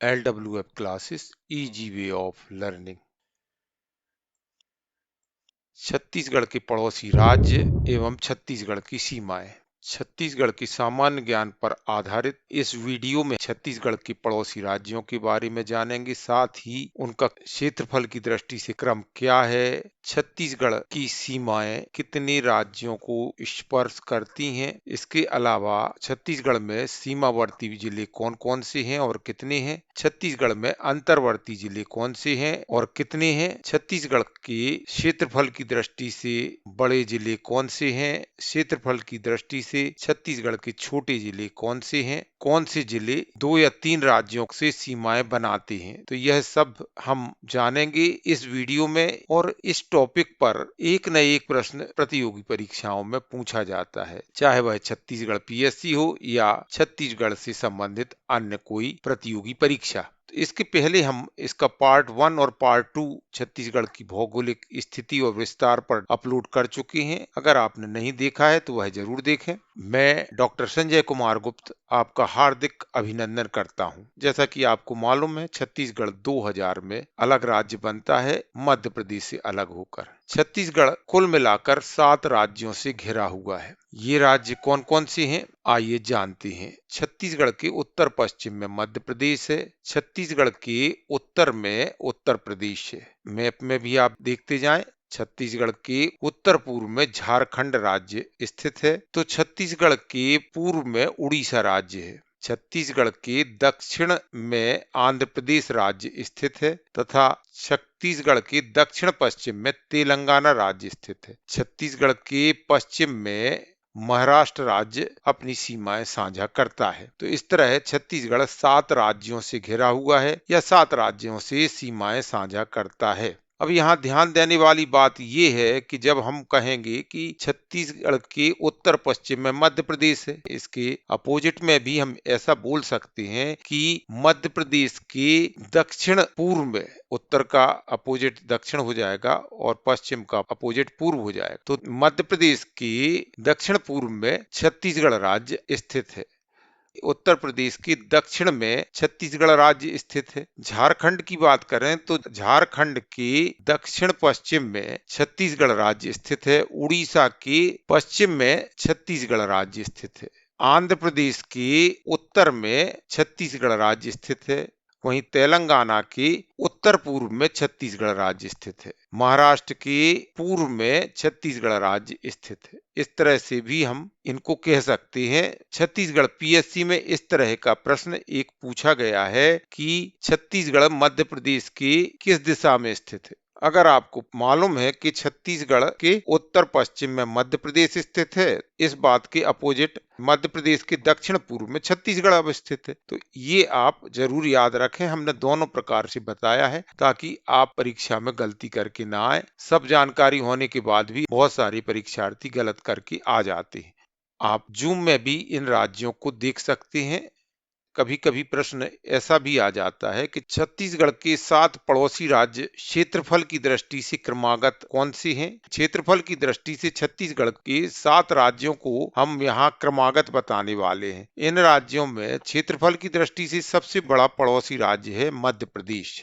LWF classes easy way of learning। Chhattisgarh के पड़ोसी राज्य एवं छत्तीसगढ़ की सीमाएं। छत्तीसगढ़ की सामान्य ज्ञान पर आधारित इस वीडियो में छत्तीसगढ़ के पड़ोसी राज्यों के बारे में जानेंगे, साथ ही उनका क्षेत्रफल की दृष्टि से क्रम क्या है, छत्तीसगढ़ की सीमाएं कितने राज्यों को स्पर्श करती हैं, इसके अलावा छत्तीसगढ़ में सीमावर्ती जिले कौन कौन से हैं और कितने हैं, छत्तीसगढ़ में अंतर्वर्ती जिले कौन से हैं और कितने हैं, छत्तीसगढ़ के क्षेत्रफल की दृष्टि से बड़े जिले कौन से हैं, क्षेत्रफल की दृष्टि से छत्तीसगढ़ के छोटे जिले कौन से हैं, कौन से जिले 2 या 3 राज्यों से सीमाएं बनाते हैं। तो यह सब हम जानेंगे इस वीडियो में, और इस टॉपिक पर एक न एक प्रश्न प्रतियोगी परीक्षाओं में पूछा जाता है, चाहे वह छत्तीसगढ़ पीएससी हो या छत्तीसगढ़ से संबंधित अन्य कोई प्रतियोगी परीक्षा। तो इसके पहले हम इसका पार्ट 1 और पार्ट 2 छत्तीसगढ़ की भौगोलिक स्थिति और विस्तार पर अपलोड कर चुके हैं। अगर आपने नहीं देखा है तो वह जरूर देखें। मैं डॉक्टर संजय कुमार गुप्त आपका हार्दिक अभिनंदन करता हूं। जैसा कि आपको मालूम है, छत्तीसगढ़ 2000 में अलग राज्य बनता है, मध्य प्रदेश से अलग होकर। छत्तीसगढ़ कुल मिलाकर 7 राज्यों से घिरा हुआ है। ये राज्य कौन कौन से हैं, आइए जानते हैं। छत्तीसगढ़ के उत्तर पश्चिम में मध्य प्रदेश है, छत्तीसगढ़ के उत्तर में उत्तर प्रदेश है। मैप में भी आप देखते जाएं। छत्तीसगढ़ के उत्तर पूर्व में झारखंड राज्य स्थित है, तो छत्तीसगढ़ के पूर्व में उड़ीसा राज्य है। छत्तीसगढ़ के दक्षिण में आंध्र प्रदेश राज्य स्थित है तथा छत्तीसगढ़ के दक्षिण पश्चिम में तेलंगाना राज्य स्थित है। छत्तीसगढ़ के पश्चिम में महाराष्ट्र राज्य अपनी सीमाएं साझा करता है। तो इस तरह छत्तीसगढ़ 7 राज्यों से घिरा हुआ है या 7 राज्यों से सीमाएं साझा करता है। अब यहाँ ध्यान देने वाली बात यह है कि जब हम कहेंगे कि छत्तीसगढ़ के उत्तर पश्चिम में मध्य प्रदेश है, इसके अपोजिट में भी हम ऐसा बोल सकते हैं कि मध्य प्रदेश के दक्षिण पूर्व में, उत्तर का अपोजिट दक्षिण हो जाएगा और पश्चिम का अपोजिट पूर्व हो जाएगा। तो मध्य प्रदेश के दक्षिण पूर्व में छत्तीसगढ़ राज्य स्थित है। उत्तर प्रदेश के दक्षिण में छत्तीसगढ़ राज्य स्थित है। झारखंड की बात करें तो झारखंड के दक्षिण पश्चिम में छत्तीसगढ़ राज्य स्थित है। उड़ीसा के पश्चिम में छत्तीसगढ़ राज्य स्थित है। आंध्र प्रदेश के उत्तर में छत्तीसगढ़ राज्य स्थित है। वहीं तेलंगाना के उत्तर पूर्व में छत्तीसगढ़ राज्य स्थित है। महाराष्ट्र के पूर्व में छत्तीसगढ़ राज्य स्थित है। इस तरह से भी हम इनको कह सकते हैं। छत्तीसगढ़ पीएससी में इस तरह का प्रश्न एक पूछा गया है कि छत्तीसगढ़ मध्य प्रदेश के किस दिशा में स्थित है। अगर आपको मालूम है कि छत्तीसगढ़ के उत्तर पश्चिम में मध्य प्रदेश स्थित है, इस बात के अपोजिट मध्य प्रदेश के दक्षिण पूर्व में छत्तीसगढ़ अवस्थित है। तो ये आप जरूर याद रखें। हमने दोनों प्रकार से बताया है ताकि आप परीक्षा में गलती करके ना आए। सब जानकारी होने के बाद भी बहुत सारे परीक्षार्थी गलत करके आ जाते हैं। आप जूम में भी इन राज्यों को देख सकते हैं। कभी कभी प्रश्न ऐसा भी आ जाता है कि छत्तीसगढ़ के 7 पड़ोसी राज्य क्षेत्रफल की दृष्टि से क्रमागत कौन से हैं। क्षेत्रफल की दृष्टि से छत्तीसगढ़ के 7 राज्यों को हम यहाँ क्रमागत बताने वाले हैं। इन राज्यों में क्षेत्रफल की दृष्टि से सबसे बड़ा पड़ोसी राज्य है मध्य प्रदेश।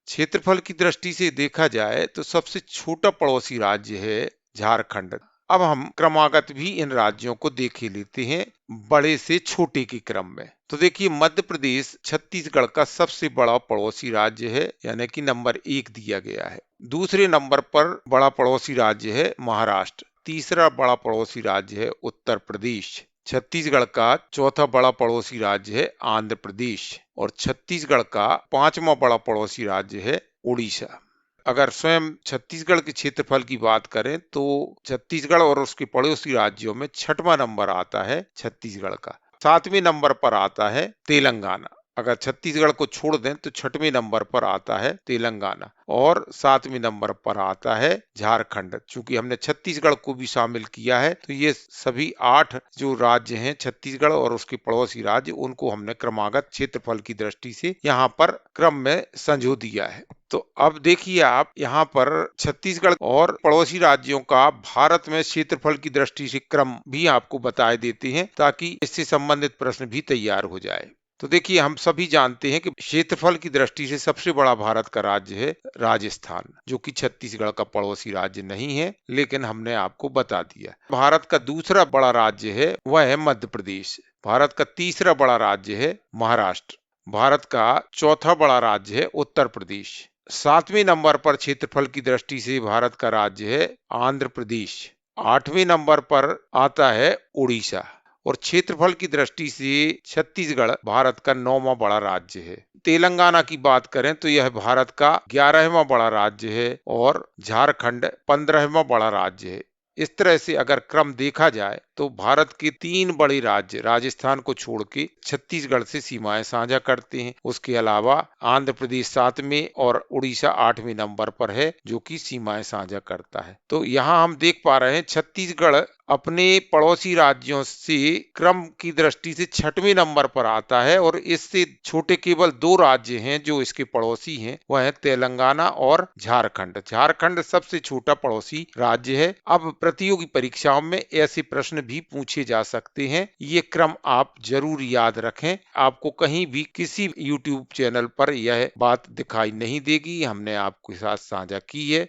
क्षेत्रफल की दृष्टि से देखा जाए तो सबसे छोटा पड़ोसी राज्य है झारखंड। अब हम क्रमागत भी इन राज्यों को देख ही लेते हैं, बड़े से छोटे के क्रम में। तो देखिए, मध्य प्रदेश छत्तीसगढ़ का सबसे बड़ा पड़ोसी राज्य है, यानी कि नंबर 1 दिया गया है। दूसरे नंबर पर बड़ा पड़ोसी राज्य है महाराष्ट्र। तीसरा बड़ा पड़ोसी राज्य है उत्तर प्रदेश। छत्तीसगढ़ का चौथा बड़ा पड़ोसी राज्य है आंध्र प्रदेश और छत्तीसगढ़ का 5वां बड़ा पड़ोसी राज्य है उड़ीसा। अगर स्वयं छत्तीसगढ़ के क्षेत्रफल की बात करें तो छत्तीसगढ़ और उसके पड़ोसी राज्यों में 6वां नंबर आता है छत्तीसगढ़ का। 7वें नंबर पर आता है तेलंगाना। अगर छत्तीसगढ़ को छोड़ दें तो 6वें नंबर पर आता है तेलंगाना और 7वें नंबर पर आता है झारखंड। चूंकि हमने छत्तीसगढ़ को भी शामिल किया है तो ये सभी 8 जो राज्य हैं छत्तीसगढ़ और उसके पड़ोसी राज्य, उनको हमने क्रमागत क्षेत्रफल की दृष्टि से यहाँ पर क्रम में संजो दिया है। तो अब देखिए, आप यहाँ पर छत्तीसगढ़ और पड़ोसी राज्यों का भारत में क्षेत्रफल की दृष्टि से क्रम भी आपको बताए देते हैं ताकि इससे संबंधित प्रश्न भी तैयार हो जाए। तो देखिए, हम सभी जानते हैं कि क्षेत्रफल की दृष्टि से सबसे बड़ा भारत का राज्य है राजस्थान, जो कि छत्तीसगढ़ का पड़ोसी राज्य नहीं है, लेकिन हमने आपको बता दिया। भारत का दूसरा बड़ा राज्य है वह है मध्य प्रदेश। भारत का तीसरा बड़ा राज्य है महाराष्ट्र। भारत का चौथा बड़ा राज्य है उत्तर प्रदेश। सातवें नंबर पर क्षेत्रफल की दृष्टि से भारत का राज्य है आंध्र प्रदेश। आठवें नंबर पर आता है उड़ीसा। और क्षेत्रफल की दृष्टि से छत्तीसगढ़ भारत का 9वां बड़ा राज्य है। तेलंगाना की बात करें तो यह भारत का 11वां बड़ा राज्य है और झारखंड 15वां बड़ा राज्य है। इस तरह से अगर क्रम देखा जाए तो भारत के 3 बड़े राज्य राजस्थान को छोड़ के छत्तीसगढ़ से सीमाएं साझा करते हैं। उसके अलावा आंध्र प्रदेश 7वें और उड़ीसा 8वें नंबर पर है, जो कि सीमाएं साझा करता है। तो यहाँ हम देख पा रहे हैं छत्तीसगढ़ अपने पड़ोसी राज्यों से क्रम की दृष्टि से 6वें नंबर पर आता है और इससे छोटे केवल 2 राज्य हैं जो इसके पड़ोसी हैं, वह है तेलंगाना और झारखंड। झारखंड सबसे छोटा पड़ोसी राज्य है। अब प्रतियोगी परीक्षाओं में ऐसे प्रश्न भी पूछे जा सकते हैं, ये क्रम आप जरूर याद रखें। आपको कहीं भी किसी YouTube चैनल पर यह बात दिखाई नहीं देगी, हमने आपके साथ साझा की है।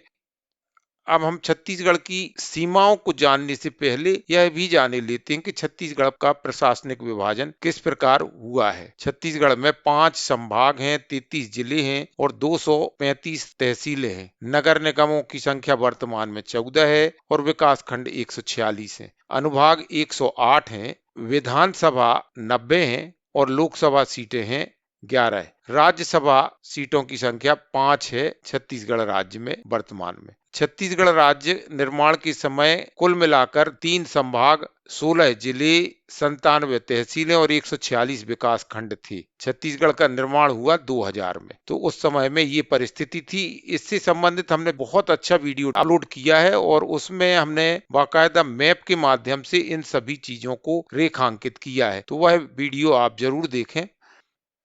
अब हम छत्तीसगढ़ की सीमाओं को जानने से पहले यह भी जान लेते हैं कि छत्तीसगढ़ का प्रशासनिक विभाजन किस प्रकार हुआ है। छत्तीसगढ़ में 5 संभाग हैं, 33 जिले हैं और 235 तहसीलें हैं। नगर निगमों की संख्या वर्तमान में 14 है और विकास खंड 146 है। अनुभाग 108 हैं, विधानसभा 90 है और लोकसभा सीटें हैं 11 है। राज्यसभा सीटों की संख्या 5 है छत्तीसगढ़ राज्य में वर्तमान में। छत्तीसगढ़ राज्य निर्माण के समय कुल मिलाकर 3 संभाग, 16 जिले, 97 तहसीलें और 146 विकास खंड थे। छत्तीसगढ़ का निर्माण हुआ 2000 में। तो उस समय में ये परिस्थिति थी। इससे संबंधित हमने बहुत अच्छा वीडियो अपलोड किया है और उसमें हमने बाकायदा मैप के माध्यम से इन सभी चीजों को रेखांकित किया है। तो वह वीडियो आप जरूर देखें।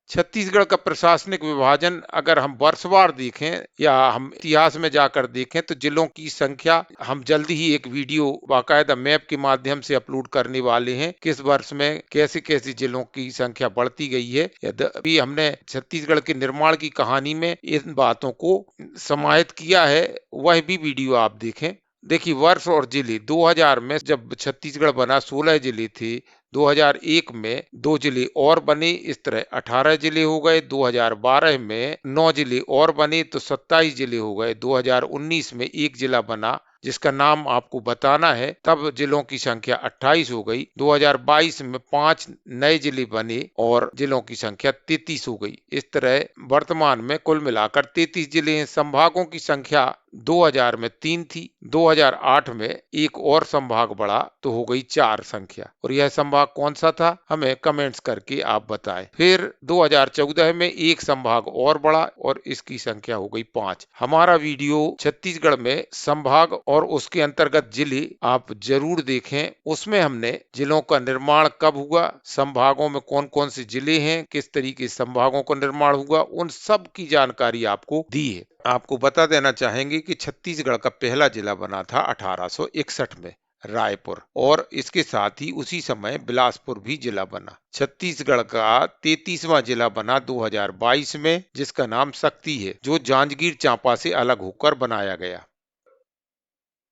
छत्तीसगढ़ का प्रशासनिक विभाजन अगर हम वर्षवार देखें या हम इतिहास में जाकर देखें तो जिलों की संख्या हम जल्दी ही एक वीडियो बाकायदा मैप के माध्यम से अपलोड करने वाले हैं। किस वर्ष में कैसे कैसे जिलों की संख्या बढ़ती गई है, यद्यपि हमने छत्तीसगढ़ के निर्माण की कहानी में इन बातों को समाहित किया है, वह भी वीडियो आप देखें। देखिए, वर्ष और जिले 2000 में जब छत्तीसगढ़ बना 16 जिले थे। 2001 में 2 जिले और बने, इस तरह 18 जिले हो गए। 2012 में 9 जिले और बने तो 27 जिले हो गए। 2019 में 1 जिला बना जिसका नाम आपको बताना है, तब जिलों की संख्या 28 हो गई। 2022 में 5 नए जिले बने और जिलों की संख्या 33 हो गई। इस तरह वर्तमान में कुल मिलाकर 33 जिले हैं। संभागों की संख्या 2000 में 3 थी। 2008 में एक और संभाग बढ़ा तो हो गई 4 संख्या। और यह संभाग कौन सा था, हमें कमेंट्स करके आप बताएं। फिर 2014 में एक संभाग और बढ़ा और इसकी संख्या हो गई 5। हमारा वीडियो छत्तीसगढ़ में संभाग और उसके अंतर्गत जिले आप जरूर देखें। उसमें हमने जिलों का निर्माण कब हुआ, संभागों में कौन कौन से जिले हैं, किस तरीके से संभागों का निर्माण हुआ, उन सब की जानकारी आपको दी है। आपको बता देना चाहेंगे कि छत्तीसगढ़ का पहला जिला बना था 1861 में, रायपुर, और इसके साथ ही उसी समय बिलासपुर भी जिला बना। छत्तीसगढ़ का 33वां जिला बना 2022 में, जिसका नाम सक्ती है, जो जांजगीर चांपा से अलग होकर बनाया गया।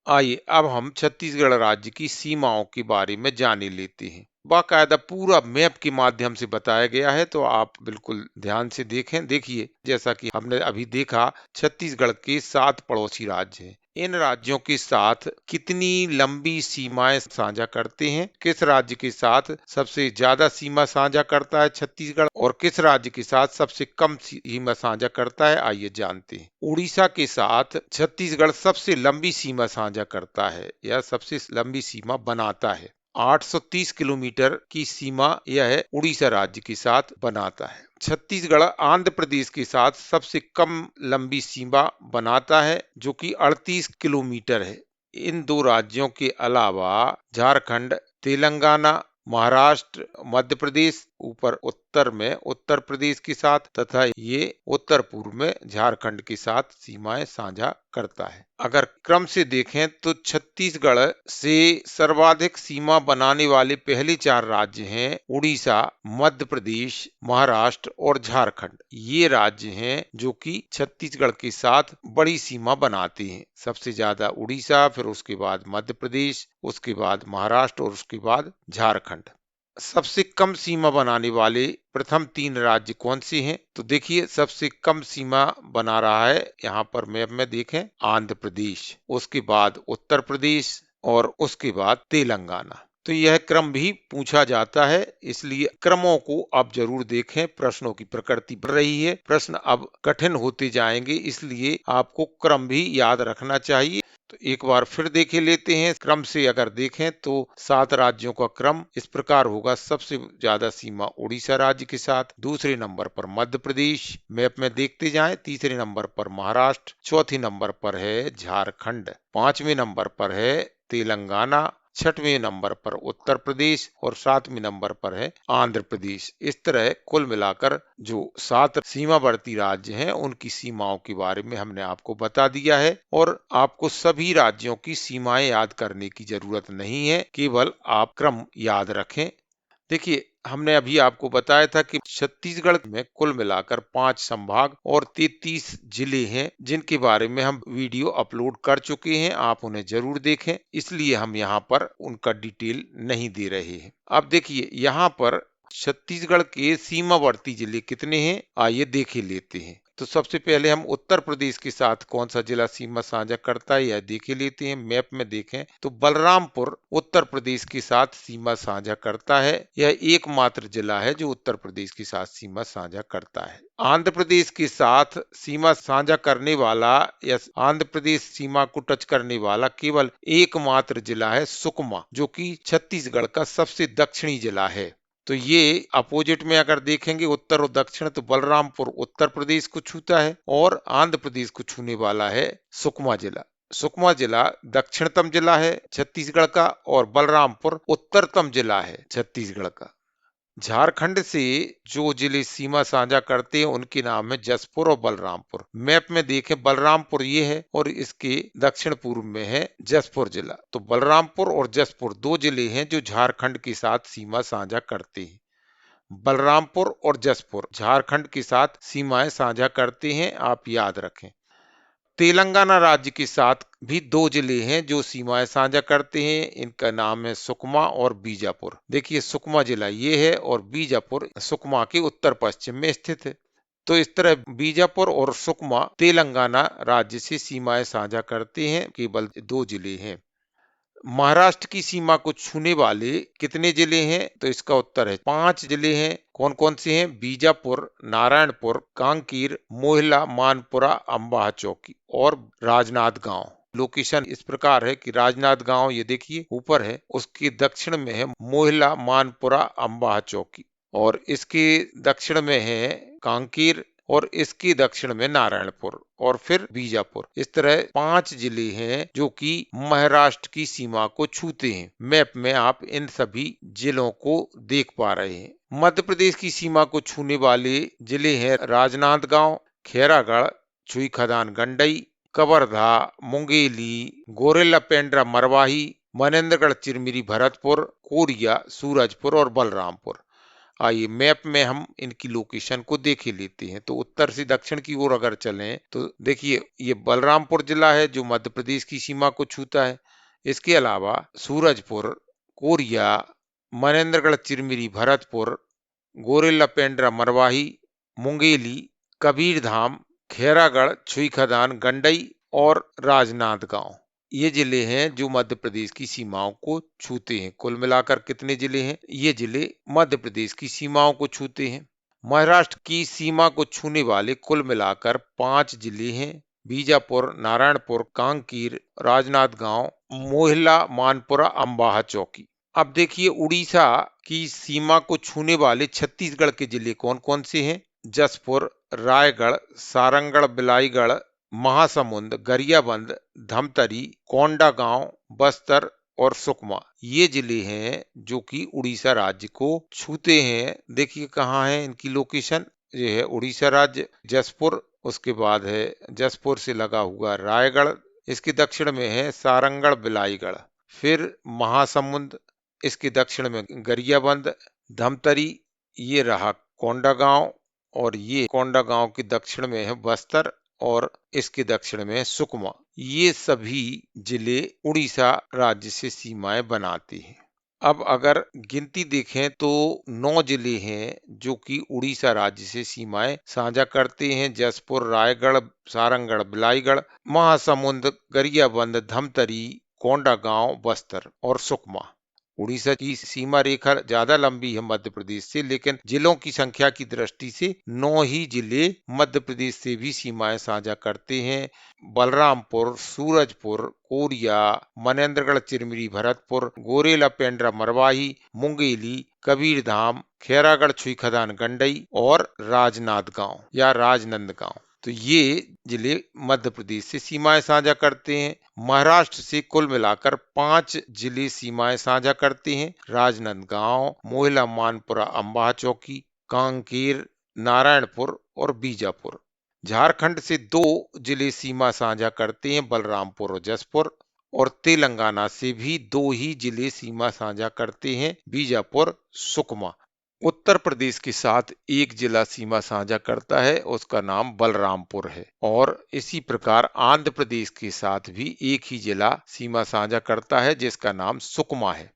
आइए अब हम छत्तीसगढ़ राज्य की सीमाओं के बारे में जान लेते हैं। बाकायदा पूरा मैप के माध्यम से बताया गया है, तो आप बिल्कुल ध्यान से देखें। देखिए, जैसा कि हमने अभी देखा, छत्तीसगढ़ के 7 पड़ोसी राज्य हैं। इन राज्यों के साथ कितनी लंबी सीमाएं साझा करते हैं, किस राज्य के साथ सबसे ज्यादा सीमा साझा करता है छत्तीसगढ़ और किस राज्य के साथ सबसे कम सीमा साझा करता है, आइए जानते हैं। उड़ीसा के साथ छत्तीसगढ़ सबसे लंबी सीमा साझा करता है या सबसे लंबी सीमा बनाता है। 830 किलोमीटर की सीमा यह उड़ीसा राज्य के साथ बनाता है। छत्तीसगढ़ आंध्र प्रदेश के साथ सबसे कम लंबी सीमा बनाता है, जो कि 38 किलोमीटर है। इन 2 राज्यों के अलावा झारखंड, तेलंगाना, महाराष्ट्र, मध्य प्रदेश, ऊपर उत्तर में उत्तर प्रदेश के साथ तथा ये उत्तर पूर्व में झारखंड के साथ सीमाएं साझा करता है। अगर क्रम से देखें तो छत्तीसगढ़ से सर्वाधिक सीमा बनाने वाले पहले 4 राज्य हैं उड़ीसा, मध्य प्रदेश, महाराष्ट्र और झारखंड। ये राज्य हैं जो कि छत्तीसगढ़ के साथ बड़ी सीमा बनाते हैं। सबसे ज्यादा उड़ीसा, फिर उसके बाद मध्य प्रदेश, उसके बाद महाराष्ट्र और उसके बाद झारखंड। सबसे कम सीमा बनाने वाले प्रथम 3 राज्य कौन से हैं? तो देखिए, सबसे कम सीमा बना रहा है, यहाँ पर मैप में देखें, आंध्र प्रदेश, उसके बाद उत्तर प्रदेश और उसके बाद तेलंगाना। तो यह क्रम भी पूछा जाता है, इसलिए क्रमों को आप जरूर देखें। प्रश्नों की प्रकृति बढ़ रही है, प्रश्न अब कठिन होते जाएंगे, इसलिए आपको क्रम भी याद रखना चाहिए। तो एक बार फिर देखे लेते हैं। क्रम से अगर देखें तो 7 राज्यों का क्रम इस प्रकार होगा। सबसे ज्यादा सीमा उड़ीसा राज्य के साथ, दूसरे नंबर पर मध्य प्रदेश, मैप में देखते जाएं, तीसरे नंबर पर महाराष्ट्र, चौथे नंबर पर है झारखंड, पांचवें नंबर पर है तेलंगाना, छठवें नंबर पर उत्तर प्रदेश और 7वें नंबर पर है आंध्र प्रदेश। इस तरह कुल मिलाकर जो 7 सीमावर्ती राज्य हैं उनकी सीमाओं के बारे में हमने आपको बता दिया है और आपको सभी राज्यों की सीमाएं याद करने की जरूरत नहीं है, केवल आप क्रम याद रखें। देखिए, हमने अभी आपको बताया था कि छत्तीसगढ़ में कुल मिलाकर 5 संभाग और 33 जिले हैं, जिनके बारे में हम वीडियो अपलोड कर चुके हैं। आप उन्हें जरूर देखें, इसलिए हम यहाँ पर उनका डिटेल नहीं दे रहे हैं। अब देखिए, यहाँ पर छत्तीसगढ़ के सीमावर्ती जिले कितने हैं, आइए देख लेते हैं। तो सबसे पहले हम उत्तर प्रदेश के साथ कौन सा जिला सीमा साझा करता है यह देख लेते हैं। मैप में देखें तो बलरामपुर उत्तर प्रदेश के साथ सीमा साझा करता है। यह एकमात्र जिला है जो उत्तर प्रदेश के साथ सीमा साझा करता है। आंध्र प्रदेश के साथ सीमा साझा करने वाला या आंध्र प्रदेश सीमा को टच करने वाला केवल एकमात्र जिला है सुकमा, जो कि छत्तीसगढ़ का सबसे दक्षिणी जिला है। तो ये अपोजिट में अगर देखेंगे उत्तर और दक्षिण, तो बलरामपुर उत्तर प्रदेश को छूता है और आंध्र प्रदेश को छूने वाला है सुकमा जिला। सुकमा जिला दक्षिणतम जिला है छत्तीसगढ़ का और बलरामपुर उत्तरतम जिला है छत्तीसगढ़ का। झारखंड से जो जिले सीमा साझा करते हैं उनके नाम है जसपुर और बलरामपुर। मैप में देखें, बलरामपुर ये है और इसके दक्षिण पूर्व में है जसपुर जिला। तो बलरामपुर और जसपुर 2 जिले हैं जो झारखंड के साथ सीमा साझा करते हैं। बलरामपुर और जसपुर झारखंड के साथ सीमाएं साझा करते हैं, आप याद रखें। तेलंगाना राज्य के साथ भी 2 जिले हैं जो सीमाएं साझा करते हैं, इनका नाम है सुकमा और बीजापुर। देखिए, सुकमा जिला ये है और बीजापुर सुकमा के उत्तर पश्चिम में स्थित है। तो इस तरह बीजापुर और सुकमा तेलंगाना राज्य से सीमाएं साझा करते हैं, केवल 2 जिले हैं। महाराष्ट्र की सीमा को छूने वाले कितने जिले हैं? तो इसका उत्तर है 5 जिले हैं। कौन कौन से हैं? बीजापुर, नारायणपुर, कांकेर, मोहिला, मानपुरा, अंबाह चौकी और राजनांदगांव। लोकेशन इस प्रकार है कि राजनांदगांव ये देखिए ऊपर है, उसके दक्षिण में है मोहिला, मानपुरा, अंबाह चौकी और इसके दक्षिण में है कांकेर और इसके दक्षिण में नारायणपुर और फिर बीजापुर। इस तरह 5 जिले हैं जो कि महाराष्ट्र की सीमा को छूते हैं। मैप में आप इन सभी जिलों को देख पा रहे हैं। मध्य प्रदेश की सीमा को छूने वाले जिले हैं राजनांदगांव, खैरागढ़, छुई खदान गंडई, कवर्धा, मुंगेली, गोरेला पेंड्रा मरवाही, मनेन्द्रगढ़ चिरमिरी भरतपुर, कोरिया, सूरजपुर और बलरामपुर। आइए मैप में हम इनकी लोकेशन को देख ही लेते हैं। तो उत्तर से दक्षिण की ओर अगर चलें तो देखिए, ये बलरामपुर जिला है जो मध्य प्रदेश की सीमा को छूता है। इसके अलावा सूरजपुर, कोरिया, मनेन्द्रगढ़ चिरमिरी भरतपुर, गोरेला पेंड्रा मरवाही, मुंगेली, कबीरधाम, खैरागढ़, छुई खदान गंडई और राजनांदगांव ये जिले हैं जो मध्य प्रदेश की सीमाओं को छूते हैं। कुल मिलाकर कितने जिले हैं? ये जिले मध्य प्रदेश की सीमाओं को छूते हैं। महाराष्ट्र की सीमा को छूने वाले कुल मिलाकर 5 जिले हैं। बीजापुर, नारायणपुर, कांकेर, राजनांदगांव, मोहिला, मानपुरा, अंबाह चौकी। अब देखिए, उड़ीसा की सीमा को छूने वाले छत्तीसगढ़ के जिले कौन कौन से हैं? जसपुर, रायगढ़, सारंगढ़, बिलाईगढ़, महासमुंद, गरियाबंद, धमतरी, कोंडागांव, बस्तर, और सुकमा। ये जिले हैं जो कि उड़ीसा राज्य को छूते हैं। देखिए कहाँ है इनकी लोकेशन। ये है उड़ीसा राज्य, जसपुर, उसके बाद है जसपुर से लगा हुआ रायगढ़, इसके दक्षिण में है सारंगढ़ बिलाईगढ़, फिर महासमुंद, इसके दक्षिण में गरियाबंद, धमतरी, ये रहा कोंडागांव, और ये कोंडागांव के दक्षिण में है बस्तर, और इसके दक्षिण में है सुकमा। ये सभी जिले उड़ीसा राज्य से सीमाएं बनाते हैं। अब अगर गिनती देखें तो 9 जिले हैं जो कि उड़ीसा राज्य से सीमाएं साझा करते हैं। जसपुर, रायगढ़, सारंगढ़, बिलाईगढ़, महासमुंद, गरियाबंद, धमतरी, कोंडागांव, बस्तर और सुकमा। उड़ीसा की सीमा रेखा ज्यादा लंबी है मध्य प्रदेश से, लेकिन जिलों की संख्या की दृष्टि से 9 ही जिले मध्य प्रदेश से भी सीमाएं साझा करते हैं। बलरामपुर, सूरजपुर, कोरिया, मनेन्द्रगढ़, चिरमिरी, भरतपुर, गोरेला, पेंड्रा, मरवाही, मुंगेली, कबीरधाम, खैरागढ़, छुईखदान, गंडई और राजनांदगांव या राजनंदगांव। तो ये जिले मध्य प्रदेश से सीमाएं साझा करते हैं। महाराष्ट्र से कुल मिलाकर 5 जिले सीमाएं साझा करते हैं। राजनांदगांव, मोहिला, मानपुरा, अम्बाह चौकी, कांकेर, नारायणपुर और बीजापुर। झारखंड से 2 जिले सीमा साझा करते हैं, बलरामपुर और जसपुर। और तेलंगाना से भी 2 ही जिले सीमा साझा करते हैं, बीजापुर, सुकमा। उत्तर प्रदेश के साथ एक जिला सीमा साझा करता है, उसका नाम बलरामपुर है। और इसी प्रकार आंध्र प्रदेश के साथ भी एक ही जिला सीमा साझा करता है जिसका नाम सुकमा है।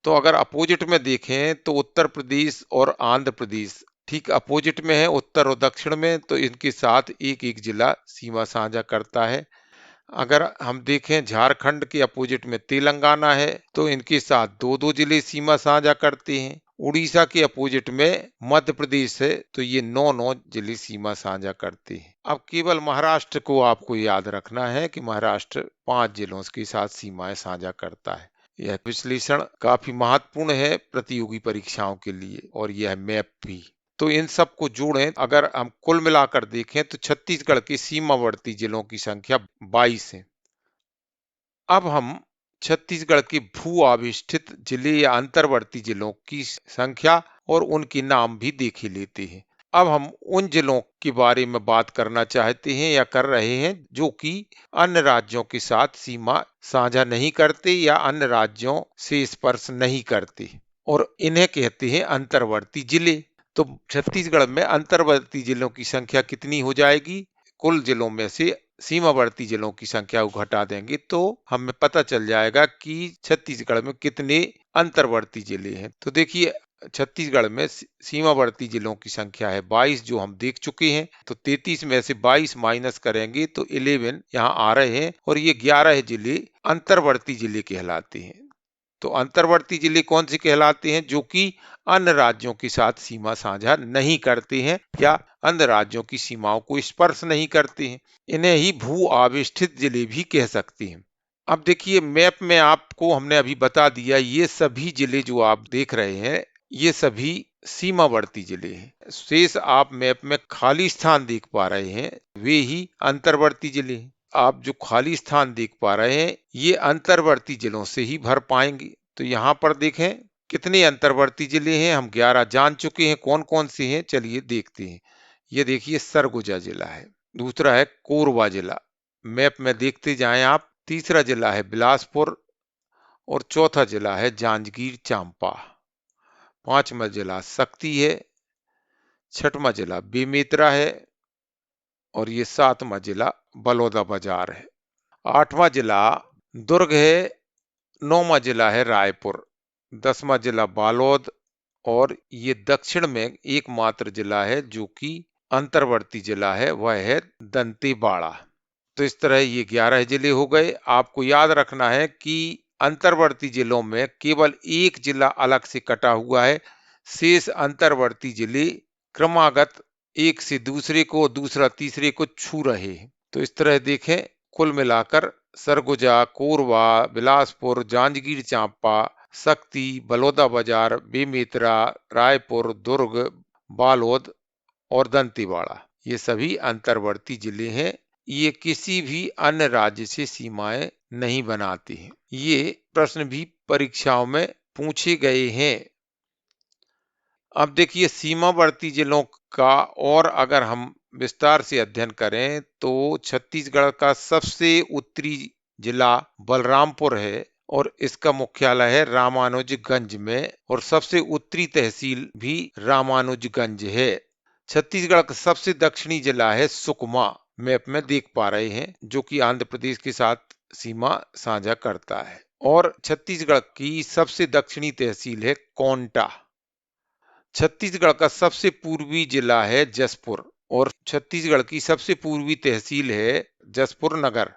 तो अगर अपोजिट में देखें तो उत्तर प्रदेश और आंध्र प्रदेश ठीक अपोजिट में है, उत्तर और दक्षिण में, तो इनके साथ एक एक जिला सीमा साझा करता है। अगर हम देखें झारखंड के अपोजिट में तेलंगाना है, तो इनके साथ 2-2 जिले सीमा साझा करते हैं। उड़ीसा के अपोजिट में मध्य प्रदेश है, तो ये 9-9 जिले सीमा साझा करते हैं। अब केवल महाराष्ट्र को आपको याद रखना है कि महाराष्ट्र 5 जिलों के साथ सीमाएं साझा करता है। यह विश्लेषण काफी महत्वपूर्ण है प्रतियोगी परीक्षाओं के लिए, और यह मैप भी। तो इन सब को जोड़ें, अगर हम कुल मिलाकर देखें तो छत्तीसगढ़ के सीमावर्ती जिलों की संख्या 22 है। अब हम छत्तीसगढ़ के भू आविष्ठित जिले या अंतर्वर्ती जिलों की संख्या और उनके नाम भी देख ही लेते हैं। अब हम उन जिलों के बारे में बात करना चाहते हैं या कर रहे हैं जो कि अन्य राज्यों के साथ सीमा साझा नहीं करते या अन्य राज्यों से स्पर्श नहीं करते, और इन्हें कहते हैं अंतर्वर्ती जिले। तो छत्तीसगढ़ में अंतर्वर्ती जिलों की संख्या कितनी हो जाएगी? कुल जिलों में से सीमावर्ती जिलों की संख्या को घटा देंगे तो हमें पता चल जाएगा कि छत्तीसगढ़ में कितने अंतर्वर्ती जिले हैं। तो देखिए छत्तीसगढ़ में सीमावर्ती जिलों की संख्या है 22, जो हम देख चुके हैं। तो 33 में से 22 माइनस करेंगे तो 11 यहाँ आ रहे हैं, और ये 11 जिले अंतर्वर्ती जिले कहलाते हैं। तो अंतर्वर्ती जिले कौन से कहलाते हैं? जो कि अन्य राज्यों के साथ सीमा साझा नहीं करते हैं या अन्य राज्यों की सीमाओं को स्पर्श नहीं करते हैं। इन्हें ही भू आविष्ठित जिले भी कह सकते हैं। अब देखिए मैप में आपको हमने अभी बता दिया, ये सभी जिले जो आप देख रहे हैं ये सभी सीमावर्ती जिले हैं। शेष आप मैप में खाली स्थान देख पा रहे हैं, वे ही अंतर्वर्ती जिले हैं। आप जो खाली स्थान देख पा रहे हैं ये अंतर्वर्ती जिलों से ही भर पाएंगे। तो यहाँ पर देखें कितने अंतर्वर्ती जिले हैं। हम 11 जान चुके हैं, कौन कौन से हैं चलिए देखते हैं। ये देखिए सरगुजा जिला है, दूसरा है कोरबा जिला, मैप में देखते जाएं आप। तीसरा जिला है बिलासपुर, और चौथा जिला है जांजगीर चांपा। पांचवा जिला शक्ति है, छठवां जिला बेमेतरा है, और ये 7वां जिला बलौदा बाजार है। 8वां जिला दुर्ग है, 9वां जिला है रायपुर, 10वां जिला बालोद, और ये दक्षिण में एकमात्र जिला है जो कि अंतर्वर्ती जिला है, वह है दंतेवाड़ा। तो इस तरह ये 11 जिले हो गए। आपको याद रखना है कि अंतर्वर्ती जिलों में केवल एक जिला अलग से कटा हुआ है, शेष अंतर्वर्ती जिले क्रमागत एक से दूसरे को, दूसरा तीसरे को छू रहे हैं। तो इस तरह देखें, कुल मिलाकर सरगुजा, कोरबा, बिलासपुर, जांजगीर चांपा, शक्ति, बलौदा बाजार, बेमेतरा, रायपुर, दुर्ग, बालोद और दंतेवाड़ा, ये सभी अंतर्वर्ती जिले हैं। ये किसी भी अन्य राज्य से सीमाएं नहीं बनाती हैं। ये प्रश्न भी परीक्षाओं में पूछे गए हैं। अब देखिए सीमावर्ती जिलों का और अगर हम विस्तार से अध्ययन करें तो छत्तीसगढ़ का सबसे उत्तरी जिला बलरामपुर है और इसका मुख्यालय है रामानुजगंज में और सबसे उत्तरी तहसील भी रामानुजगंज है। छत्तीसगढ़ का सबसे दक्षिणी जिला है सुकमा, मैप में देख पा रहे हैं, जो कि आंध्र प्रदेश के साथ सीमा साझा करता है। और छत्तीसगढ़ की सबसे दक्षिणी तहसील है कोंटा। छत्तीसगढ़ का सबसे पूर्वी जिला है जसपुर और छत्तीसगढ़ की सबसे पूर्वी तहसील है जसपुर नगर।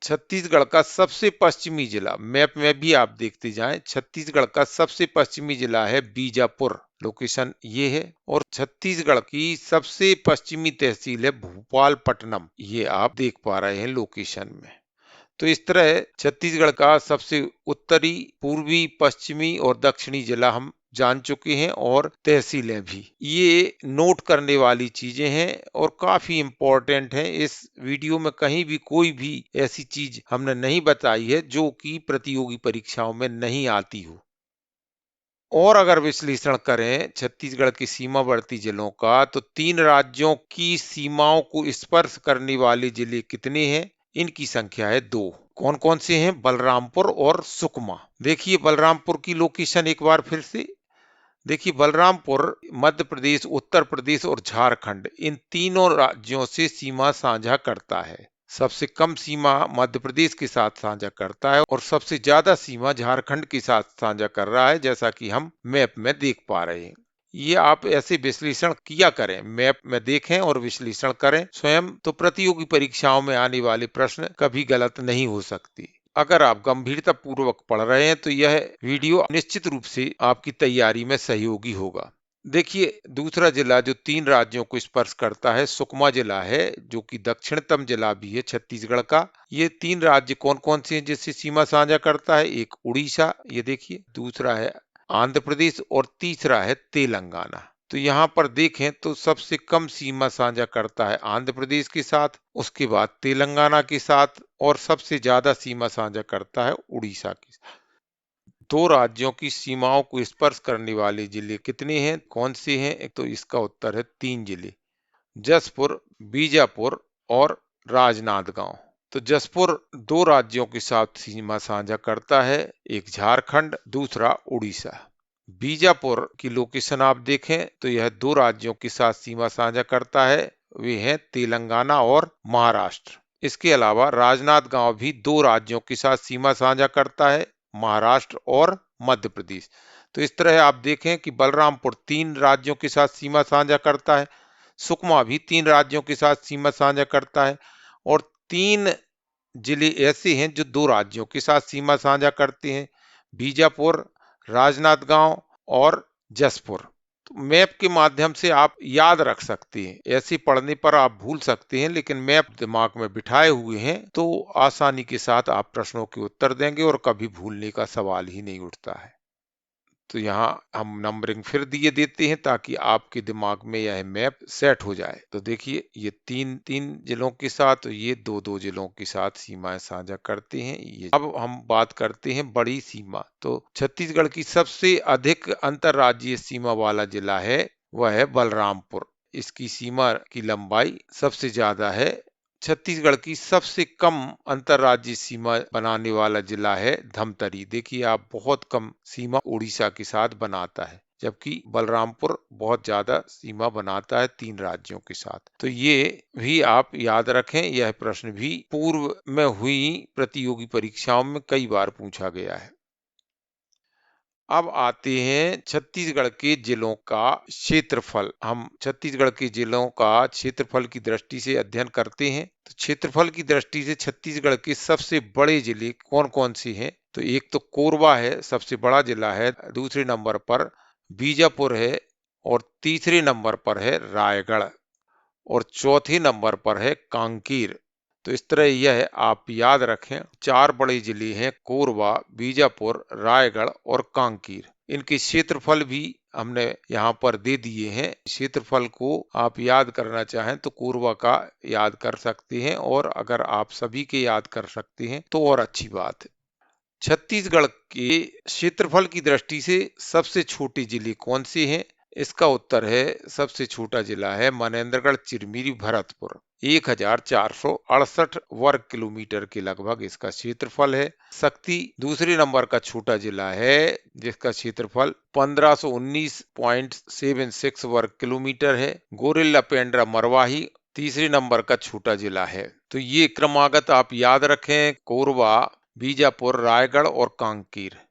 छत्तीसगढ़ का सबसे पश्चिमी जिला, मैप में भी आप देखते जाएं, छत्तीसगढ़ का सबसे पश्चिमी जिला है बीजापुर, लोकेशन ये है। और छत्तीसगढ़ की सबसे पश्चिमी तहसील है भोपालपट्टनम, ये आप देख पा रहे हैं लोकेशन में। तो इस तरह छत्तीसगढ़ का सबसे उत्तरी, पूर्वी, पश्चिमी और दक्षिणी जिला हम जान चुके हैं और तहसीलें भी। ये नोट करने वाली चीजें हैं और काफी इंपॉर्टेंट हैं। इस वीडियो में कहीं भी कोई भी ऐसी चीज हमने नहीं बताई है जो कि प्रतियोगी परीक्षाओं में नहीं आती हो। और अगर विश्लेषण करें छत्तीसगढ़ के सीमावर्ती जिलों का तो 3 राज्यों की सीमाओं को स्पर्श करने वाले जिले कितने हैं? इनकी संख्या है 2। कौन कौन से हैं? बलरामपुर और सुकमा। देखिए बलरामपुर की लोकेशन एक बार फिर से देखिए, बलरामपुर मध्य प्रदेश, उत्तर प्रदेश और झारखंड, इन तीनों राज्यों से सीमा साझा करता है। सबसे कम सीमा मध्य प्रदेश के साथ साझा करता है और सबसे ज्यादा सीमा झारखंड के साथ साझा कर रहा है, जैसा कि हम मैप में देख पा रहे हैं। ये आप ऐसे विश्लेषण किया करें, मैप में देखें और विश्लेषण करें स्वयं, तो प्रतियोगी परीक्षाओं में आने वाले प्रश्न कभी गलत नहीं हो सकती। अगर आप गंभीरता पूर्वक पढ़ रहे हैं तो यह वीडियो निश्चित रूप से आपकी तैयारी में सहयोगी होगा। देखिए दूसरा जिला जो 3 राज्यों को स्पर्श करता है सुकमा जिला है, जो कि दक्षिणतम जिला भी है छत्तीसगढ़ का। ये 3 राज्य कौन कौन से हैं जिससे सीमा साझा करता है? एक उड़ीसा, ये देखिए, दूसरा है आंध्र प्रदेश और तीसरा है तेलंगाना। तो यहाँ पर देखें तो सबसे कम सीमा साझा करता है आंध्र प्रदेश के साथ, उसके बाद तेलंगाना के साथ और सबसे ज्यादा सीमा साझा करता है उड़ीसा के साथ। 2 राज्यों की सीमाओं को स्पर्श करने वाले जिले कितने हैं? कौन से हैं? एक तो इसका उत्तर है 3 जिले, जसपुर, बीजापुर और राजनांदगांव। तो जसपुर 2 राज्यों के साथ सीमा साझा करता है, एक झारखंड, दूसरा उड़ीसा। बीजापुर की लोकेशन आप देखें तो यह 2 राज्यों के साथ सीमा साझा करता है, वे हैं तेलंगाना और महाराष्ट्र। इसके अलावा राजनांदगांव भी 2 राज्यों के साथ सीमा साझा करता है, महाराष्ट्र और मध्य प्रदेश। तो इस तरह आप देखें कि बलरामपुर 3 राज्यों के साथ सीमा साझा करता है, सुकमा भी 3 राज्यों के साथ सीमा साझा करता है और 3 जिले ऐसे हैं जो 2 राज्यों के साथ सीमा साझा करते हैं, बीजापुर, राजनांदगांव और जसपुर। तो मैप के माध्यम से आप याद रख सकते हैं, ऐसे पढ़ने पर आप भूल सकते हैं, लेकिन मैप दिमाग में बिठाए हुए हैं तो आसानी के साथ आप प्रश्नों के उत्तर देंगे और कभी भूलने का सवाल ही नहीं उठता है। तो यहाँ हम नंबरिंग फिर दिए देते हैं ताकि आपके दिमाग में यह मैप सेट हो जाए। तो देखिए ये 3 जिलों के साथ, ये 2 जिलों के साथ सीमाएं साझा करते हैं। ये अब हम बात करते हैं बड़ी सीमा। तो छत्तीसगढ़ की सबसे अधिक अंतर्राज्यीय सीमा वाला जिला है वह है बलरामपुर। इसकी सीमा की लंबाई सबसे ज्यादा है। छत्तीसगढ़ की सबसे कम अंतर्राज्यीय सीमा बनाने वाला जिला है धमतरी। देखिए आप, बहुत कम सीमा उड़ीसा के साथ बनाता है, जबकि बलरामपुर बहुत ज्यादा सीमा बनाता है 3 राज्यों के साथ। तो ये भी आप याद रखें, यह प्रश्न भी पूर्व में हुई प्रतियोगी परीक्षाओं में कई बार पूछा गया है। अब आते हैं छत्तीसगढ़ के जिलों का क्षेत्रफल। हम छत्तीसगढ़ के जिलों का क्षेत्रफल की दृष्टि से अध्ययन करते हैं। तो क्षेत्रफल की दृष्टि से छत्तीसगढ़ के सबसे बड़े जिले कौन कौन से हैं? तो एक तो कोरबा है, सबसे बड़ा जिला है, दूसरे नंबर पर बीजापुर है और तीसरे नंबर पर है रायगढ़ और चौथे नंबर पर है कांकेर। तो इस तरह यह आप याद रखें, 4 बड़े जिले हैं, कोरबा, बीजापुर, रायगढ़ और कांकेर। इनके क्षेत्रफल भी हमने यहाँ पर दे दिए हैं। क्षेत्रफल को आप याद करना चाहें तो कोरबा का याद कर सकते हैं, और अगर आप सभी के याद कर सकते हैं तो और अच्छी बात है। छत्तीसगढ़ के क्षेत्रफल की दृष्टि से सबसे छोटे जिले कौन से हैं? इसका उत्तर है, सबसे छोटा जिला है मनेन्द्रगढ़, चिरमिरी, भरतपुर। 1468 वर्ग किलोमीटर के लगभग इसका क्षेत्रफल है। शक्ति दूसरे नंबर का छोटा जिला है, जिसका क्षेत्रफल 1519.76 वर्ग किलोमीटर है। गोरिल्ला पेंड्रा मरवाही तीसरे नंबर का छोटा जिला है। तो ये क्रमागत आप याद रखें, कोरबा, बीजापुर, रायगढ़ और कांकेर।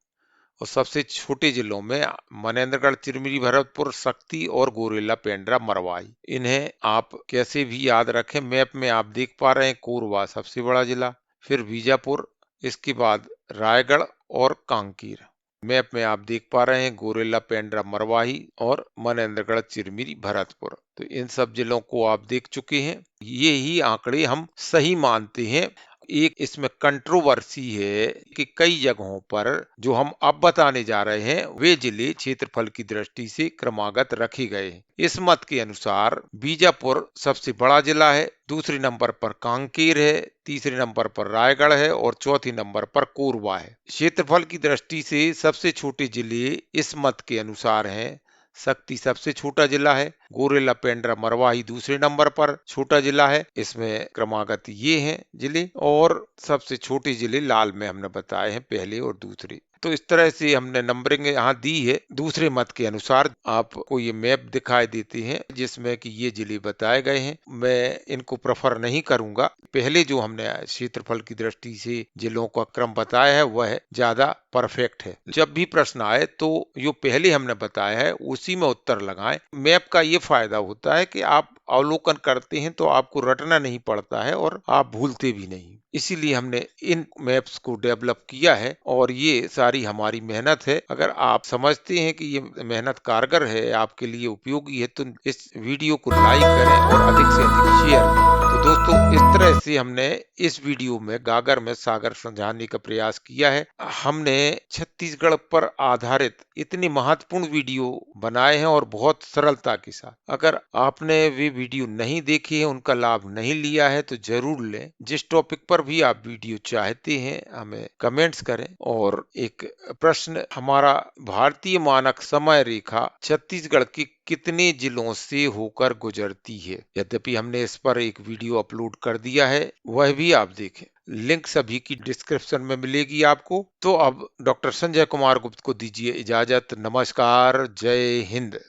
और सबसे छोटे जिलों में मनेन्द्रगढ़, चिरमिरी, भरतपुर, शक्ति और गोरिल्ला पेंड्रा मरवाही। इन्हें आप कैसे भी याद रखें। मैप में आप देख पा रहे हैं कोरबा सबसे बड़ा जिला, फिर बीजापुर, इसके बाद रायगढ़ और कांकेर। मैप में आप देख पा रहे हैं गोरिल्ला पेंड्रा मरवाही और मनेन्द्रगढ़, चिरमिरी, भरतपुर। तो इन सब जिलों को आप देख चुके हैं। ये ही आंकड़े हम सही मानते हैं। एक इसमें कंट्रोवर्सी है कि कई जगहों पर जो हम अब बताने जा रहे हैं वे जिले क्षेत्रफल की दृष्टि से क्रमागत रखे गए हैं। इस मत के अनुसार बीजापुर सबसे बड़ा जिला है, दूसरे नंबर पर कांकेर है, तीसरे नंबर पर रायगढ़ है और चौथे नंबर पर कोरबा है। क्षेत्रफल की दृष्टि से सबसे छोटे जिले इस मत के अनुसार हैं। शक्ति सबसे छोटा जिला है, गोरिल्ला पेंड्रा मरवाही दूसरे नंबर पर छोटा जिला है। इसमें क्रमागत ये हैं जिले, और सबसे छोटे जिले लाल में हमने बताए हैं, पहले और दूसरे। तो इस तरह से हमने नंबरिंग यहाँ दी है। दूसरे मत के अनुसार आपको ये मैप दिखाई देते हैं जिसमें कि ये जिले बताए गए हैं। मैं इनको प्रेफर नहीं करूंगा। पहले जो हमने क्षेत्रफल की दृष्टि से जिलों का क्रम बताया है वह ज्यादा परफेक्ट है। जब भी प्रश्न आए तो जो पहले हमने बताया है उसी में उत्तर लगाएं। मैप का ये फायदा होता है कि आप अवलोकन करते हैं तो आपको रटना नहीं पड़ता है और आप भूलते भी नहीं। इसीलिए हमने इन मैप्स को डेवलप किया है और ये सारी हमारी मेहनत है। अगर आप समझते हैं कि ये मेहनत कारगर है, आपके लिए उपयोगी है, तो इस वीडियो को लाइक करें और अधिक से अधिक शेयर करें। तो दोस्तों, इस तरह से हमने इस वीडियो में गागर में सागर समझाने का प्रयास किया है। हमने छत्तीसगढ़ पर आधारित इतनी महत्वपूर्ण वीडियो बनाए हैं और बहुत सरलता के साथ। अगर आपने वे वीडियो नहीं देखे हैं, उनका लाभ नहीं लिया है तो जरूर लें। जिस टॉपिक पर भी आप वीडियो चाहते हैं हमें कमेंट्स करें। और एक प्रश्न, हमारा भारतीय मानक समय रेखा छत्तीसगढ़ के कितने जिलों से होकर गुजरती है? यद्यपि हमने इस पर एक वीडियो अपलोड कर दिया है, वह भी आप देखें। लिंक सभी की डिस्क्रिप्शन में मिलेगी आपको। तो अब डॉक्टर संजय कुमार गुप्त को दीजिए इजाजत। नमस्कार, जय हिंद।